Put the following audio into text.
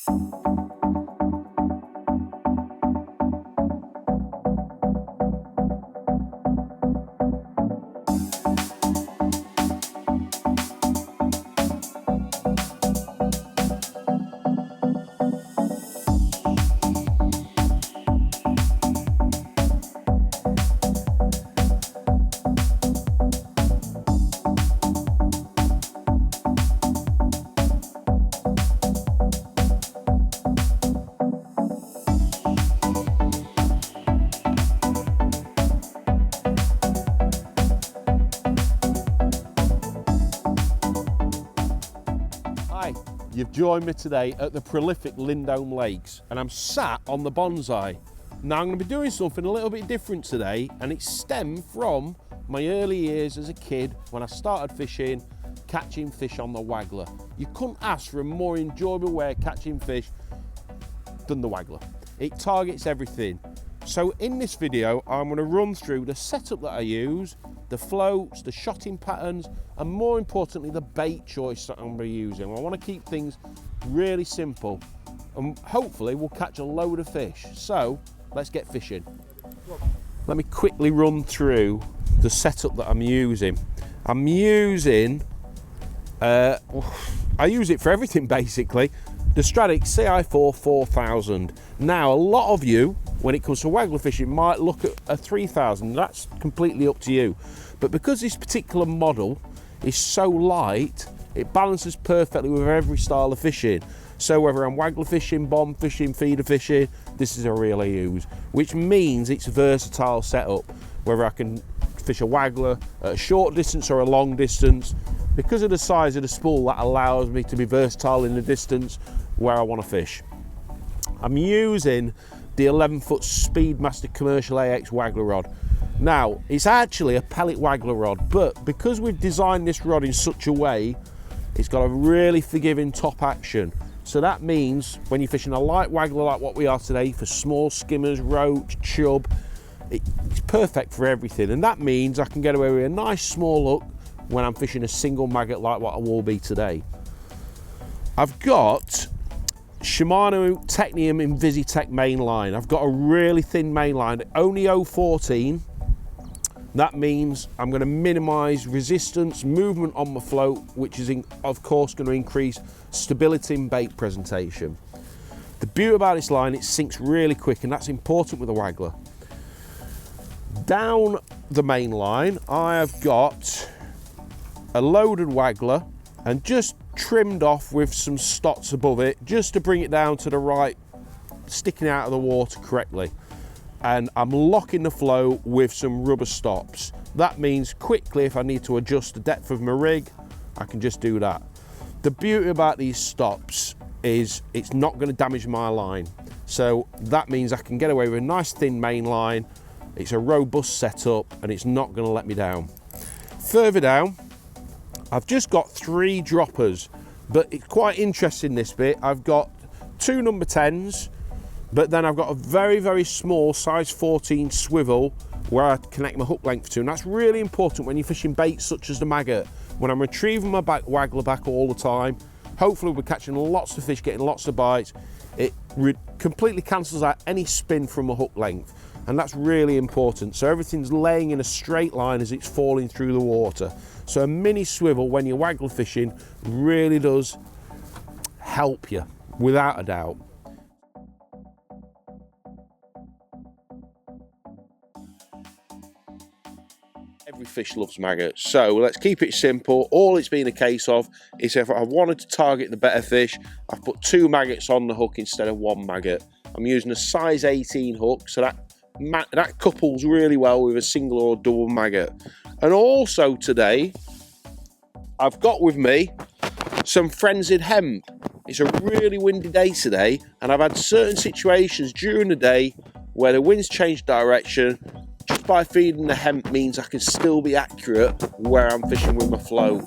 Hi, you've joined me today at the prolific Lindholme Lakes and I'm sat on the bonsai. Now I'm going to be doing something a little bit different today, and it stemmed from my early years as a kid when I started fishing, catching fish on the Waggler. You couldn't ask for a more enjoyable way of catching fish than the Waggler. It targets everything. So in this video I'm going to run through the setup that I use, the floats, the shotting patterns, and more importantly the bait choice that I'm going to be using. I want to keep things really simple and hopefully we'll catch a load of fish. So let's get fishing. Let me quickly run through the setup that I'm using. I'm using, I use it for everything basically, the Stradic CI4 4000. Now a lot of you, when it comes to Waggler fishing, might look at a 3000, that's completely up to you. But because this particular model is so light, it balances perfectly with every style of fishing. So whether I'm Waggler fishing, bomb fishing, feeder fishing, this is a reel I use, which means it's a versatile setup. Whether I can fish a Waggler at a short distance or a long distance, because of the size of the spool, that allows me to be versatile in the distance where I want to fish. I'm using the 11-foot Speedmaster Commercial AX Waggler rod. Now, it's actually a pellet Waggler rod, but because we've designed this rod in such a way, it's got a really forgiving top action. So that means when you're fishing a light Waggler like what we are today, for small skimmers, roach, chub, it's perfect for everything. And that means I can get away with a nice small hook when I'm fishing a single maggot like what I will be today. I've got Shimano Technium Invisitech main line. I've got a really thin main line, only 014. That means I'm going to minimize resistance, movement on my float, which is of course going to increase stability in bait presentation. The beauty about this line, it sinks really quick, and that's important with a Waggler. Down the main line, I have got a loaded Waggler and just trimmed off with some stots above it, just to bring it down to the right, sticking out of the water correctly. And I'm locking the flow with some rubber stops. That means quickly, if I need to adjust the depth of my rig, I can just do that. The beauty about these stops is it's not going to damage my line. So that means I can get away with a nice thin main line. It's a robust setup and it's not going to let me down. Further down, I've just got 3 droppers, but it's quite interesting this bit. I've got 2 number 10s, but then I've got a very, very small size 14 swivel where I connect my hook length to, and that's really important when you're fishing baits such as the maggot. When I'm retrieving my Waggler back all the time, hopefully we're catching lots of fish, getting lots of bites, it completely cancels out any spin from a hook length, and that's really important. So everything's laying in a straight line as it's falling through the water. So a mini swivel when you're Waggler fishing really does help you, without a doubt. Every fish loves maggots, so let's keep it simple. All it's been a case of is if I wanted to target the better fish, I've put 2 maggots on the hook instead of 1 maggot. I'm using a size 18 hook, so that couples really well with a single or double maggot. And also today, I've got with me some frenzied hemp. It's a really windy day today, and I've had certain situations during the day where the wind's changed direction. Just by feeding the hemp means I can still be accurate where I'm fishing with my float.